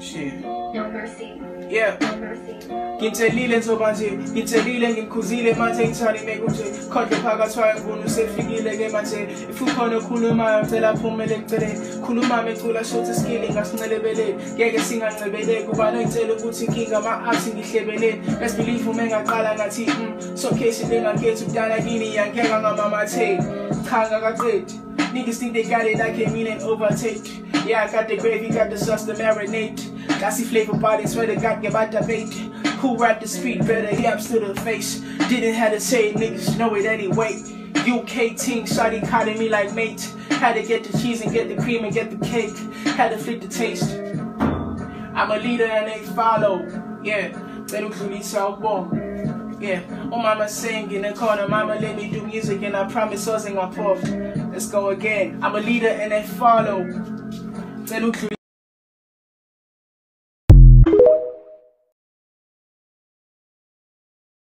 Shit. No mercy. Yeah. No mercy. Ngithelile nzoba nje, ngithelile ngikhuzile manje ngithali mekunje khondle phakathi kwangunu sefikile ke manje if ukhona okhulumayo ngicela phumele ngicele khuluma mecula shothi skilling ngasincelebeleni ngeke singancebeleki ubani ngicela ukuthi inkinga ama-apps ngihlebeleni best believe uma engaqala ngathi so case lengakhethi ukudala kini yankeka ngamamatheni cha ngakaqedi niggas think they got it I came in and overtake. Yeah, I got the gravy, got the sauce to marinate. Classy flavor body, swear to God, get my debate. Who rap the street better, yaps to the face. Didn't have to say it, niggas know it anyway. UK team, shawty cutting me like mate. Had to get the cheese and get the cream and get the cake. Had to flip the taste. I'm a leader and they follow. Yeah, they don't really so warm. Yeah, oh mama sing in the corner, mama let me do music and I promise us in my puff. Let's go again. I'm a leader and they follow. They look